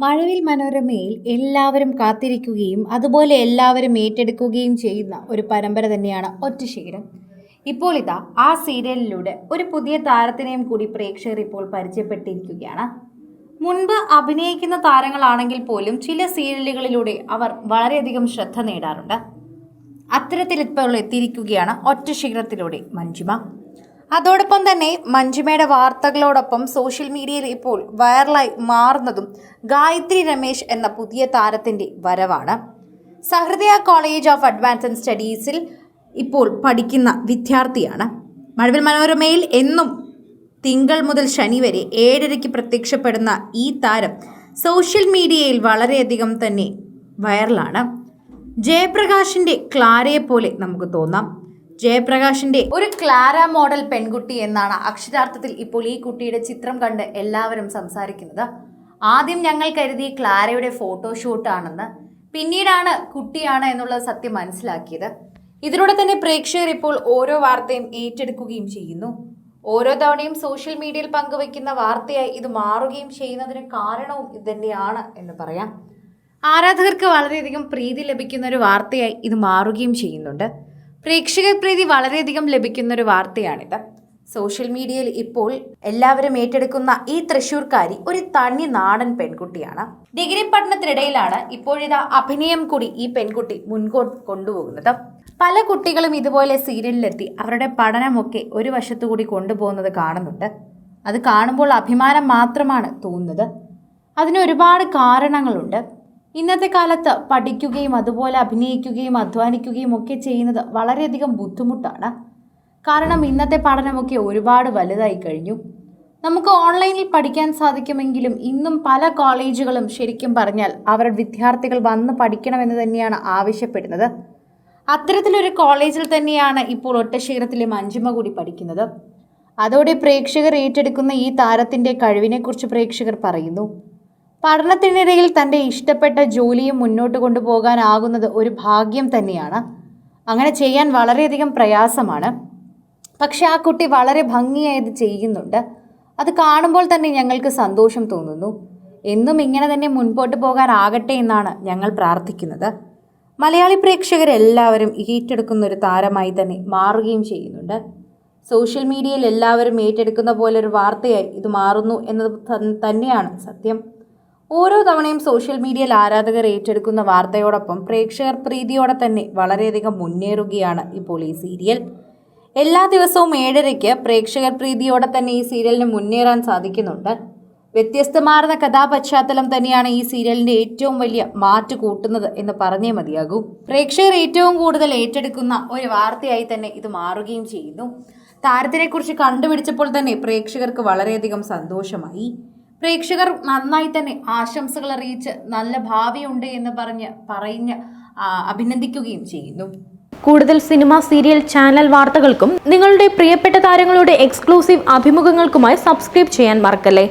മഴവിൽ മനോരമയിൽ എല്ലാവരും കാത്തിരിക്കുകയും അതുപോലെ എല്ലാവരും ഏറ്റെടുക്കുകയും ചെയ്യുന്ന ഒരു പരമ്പര തന്നെയാണ് ഒറ്റശിഖരം. ഇപ്പോൾ ഇതാ ആ സീരിയലിലൂടെ ഒരു പുതിയ താരത്തിനെയും കൂടി പ്രേക്ഷകർ ഇപ്പോൾ പരിചയപ്പെട്ടിരിക്കുകയാണ്. മുൻപ് അഭിനയിക്കുന്ന താരങ്ങളാണെങ്കിൽ പോലും ചില സീരിയലുകളിലൂടെ അവർ വളരെയധികം ശ്രദ്ധ നേടാറുണ്ട്. അത്തരത്തിൽ ഇപ്പോൾ എത്തിയിരിക്കുകയാണ് ഒറ്റശിഖരത്തിലൂടെ മഞ്ജിമ. അതോടൊപ്പം തന്നെ മഞ്ജിമയുടെ വാർത്തകളോടൊപ്പം സോഷ്യൽ മീഡിയയിൽ ഇപ്പോൾ വൈറലായി മാറുന്നതും ഗായത്രി രമേശ് എന്ന പുതിയ താരത്തിൻ്റെ വരവാണ്. സഹൃദയ കോളേജ് ഓഫ് അഡ്വാൻസ്ഡ് സ്റ്റഡീസിൽ ഇപ്പോൾ പഠിക്കുന്ന വിദ്യാർത്ഥിയാണ്. മഴവിൽ മനോരമയിൽ എന്നും തിങ്കൾ മുതൽ ശനി വരെ 7:30 പ്രത്യക്ഷപ്പെടുന്ന ഈ താരം സോഷ്യൽ മീഡിയയിൽ വളരെയധികം തന്നെ വൈറലാണ്. ജയപ്രകാശിൻ്റെ ക്ലാരയെ പോലെ നമുക്ക് തോന്നാം. ജയപ്രകാശിന്റെ ഒരു ക്ലാര മോഡൽ പെൺകുട്ടി എന്നാണ് അക്ഷരാർത്ഥത്തിൽ ഇപ്പോൾ ഈ കുട്ടിയുടെ ചിത്രം കണ്ട് എല്ലാവരും സംസാരിക്കുന്നത്. ആദ്യം ഞങ്ങൾ കരുതി ക്ലാരയുടെ ഫോട്ടോഷൂട്ട് ആണെന്ന്, പിന്നീടാണ് കുട്ടിയാണ് എന്നുള്ള സത്യം മനസ്സിലാക്കിയത്. ഇതിലൂടെ തന്നെ പ്രേക്ഷകർ ഇപ്പോൾ ഓരോ വാർത്തയും ഏറ്റെടുക്കുകയും ചെയ്യുന്നു. ഓരോ തവണയും സോഷ്യൽ മീഡിയയിൽ പങ്കുവയ്ക്കുന്ന വാർത്തയായി ഇത് മാറുകയും ചെയ്യുന്നതിന് കാരണവും ഇതുതന്നെയാണ് എന്ന് പറയാം. ആരാധകർക്ക് വളരെയധികം പ്രീതി ലഭിക്കുന്ന ഒരു വാർത്തയായി ഇത് മാറുകയും ചെയ്യുന്നുണ്ട്. പ്രേക്ഷക പ്രീതി വളരെയധികം ലഭിക്കുന്ന ഒരു വാർത്തയാണിത്. സോഷ്യൽ മീഡിയയിൽ ഇപ്പോൾ എല്ലാവരും ഏറ്റെടുക്കുന്ന ഈ തൃശ്ശൂർക്കാരി ഒരു തനി നാടൻ പെൺകുട്ടിയാണ്. ഡിഗ്രി പഠനത്തിനിടയിലാണ് ഇപ്പോഴിതാ അഭിനയം കൂടി ഈ പെൺകുട്ടി മുൻപോട്ട് കൊണ്ടുപോകുന്നത്. പല കുട്ടികളും ഇതുപോലെ സീരിയലിലെത്തി അവരുടെ പഠനമൊക്കെ ഒരു വശത്തുകൂടി കൊണ്ടുപോകുന്നത് കാണുന്നുണ്ട്. അത് കാണുമ്പോൾ അഭിമാനം മാത്രമാണ് തോന്നുന്നത്. അതിന് ഒരുപാട് കാരണങ്ങളുണ്ട്. ഇന്നത്തെ കാലത്ത് പഠിക്കുകയും അതുപോലെ അഭിനയിക്കുകയും അധ്വാനിക്കുകയും ഒക്കെ ചെയ്യുന്നത് വളരെയധികം ബുദ്ധിമുട്ടാണ്. കാരണം ഇന്നത്തെ പഠനമൊക്കെ ഒരുപാട് വലുതായി കഴിഞ്ഞു. നമുക്ക് ഓൺലൈനിൽ പഠിക്കാൻ സാധിക്കുമെങ്കിലും ഇന്നും പല കോളേജുകളും ശരിക്കും പറഞ്ഞാൽ അവരുടെ വിദ്യാർത്ഥികൾ വന്ന് പഠിക്കണമെന്ന് തന്നെയാണ് ആവശ്യപ്പെടുന്നത്. അത്തരത്തിലൊരു കോളേജിൽ തന്നെയാണ് ഇപ്പോൾ ഒറ്റശിഖരത്തിലെ മഞ്ജിമ കൂടി പഠിക്കുന്നത്. അതോടെ പ്രേക്ഷകർ ഏറ്റെടുക്കുന്ന ഈ താരത്തിൻ്റെ കഴിവിനെക്കുറിച്ച് പ്രേക്ഷകർ പറയുന്നു. പഠനത്തിനിടയിൽ തൻ്റെ ഇഷ്ടപ്പെട്ട ജോലിയും മുന്നോട്ട് കൊണ്ടുപോകാനാകുന്നത് ഒരു ഭാഗ്യം തന്നെയാണ്. അങ്ങനെ ചെയ്യാൻ വളരെയധികം പ്രയാസമാണ്. പക്ഷെ ആ കുട്ടി വളരെ ഭംഗിയായി ഇത് ചെയ്യുന്നുണ്ട്. അത് കാണുമ്പോൾ തന്നെ ഞങ്ങൾക്ക് സന്തോഷം തോന്നുന്നു. എന്നും ഇങ്ങനെ തന്നെ മുൻപോട്ട് പോകാനാകട്ടെ എന്നാണ് ഞങ്ങൾ പ്രാർത്ഥിക്കുന്നത്. മലയാളി പ്രേക്ഷകരെല്ലാവരും ഏറ്റെടുക്കുന്ന ഒരു താരമായി തന്നെ മാറുകയും ചെയ്യുന്നുണ്ട്. സോഷ്യൽ മീഡിയയിൽ എല്ലാവരും ഏറ്റെടുക്കുന്ന പോലെ ഒരു വാർത്തയായി ഇത് മാറുന്നു എന്നത് തന്നെയാണ് സത്യം. ഓരോ തവണയും സോഷ്യൽ മീഡിയയിൽ ആരാധകർ ഏറ്റെടുക്കുന്ന വാർത്തയോടൊപ്പം പ്രേക്ഷകർ പ്രീതിയോടെ തന്നെ വളരെയധികം മുന്നേറുകയാണ് ഇപ്പോൾ ഈ സീരിയൽ. എല്ലാ ദിവസവും 7:30 പ്രേക്ഷകർ പ്രീതിയോടെ തന്നെ ഈ സീരിയലിന് മുന്നേറാൻ സാധിക്കുന്നുണ്ട്. വ്യത്യസ്തമാർന്ന കഥാപശ്ചാത്തലം തന്നെയാണ് ഈ സീരിയലിൻ്റെ ഏറ്റവും വലിയ മാറ്റ് കൂട്ടുന്നത് എന്ന് പറഞ്ഞേ മതിയാകൂ. പ്രേക്ഷകർ ഏറ്റവും കൂടുതൽ ഏറ്റെടുക്കുന്ന ഒരു വാർത്തയായി തന്നെ ഇത് മാറുകയും ചെയ്യുന്നു. താരത്തിനെക്കുറിച്ച് കണ്ടുപിടിച്ചപ്പോൾ തന്നെ പ്രേക്ഷകർക്ക് വളരെയധികം സന്തോഷമായി. പ്രേക്ഷകർ നന്നായി തന്നെ ആശംസകൾ അറിയിച്ച് നല്ല ഭാവിയുണ്ട് എന്ന് പറഞ്ഞ് അഭിനന്ദിക്കുകയും ചെയ്യുന്നു. കൂടുതൽ സിനിമ, സീരിയൽ, ചാനൽ വാർത്തകൾക്കും നിങ്ങളുടെ പ്രിയപ്പെട്ട താരങ്ങളുടെ എക്സ്ക്ലൂസീവ് അഭിമുഖങ്ങൾക്കുമായി സബ്സ്ക്രൈബ് ചെയ്യാൻ മറക്കല്ലേ.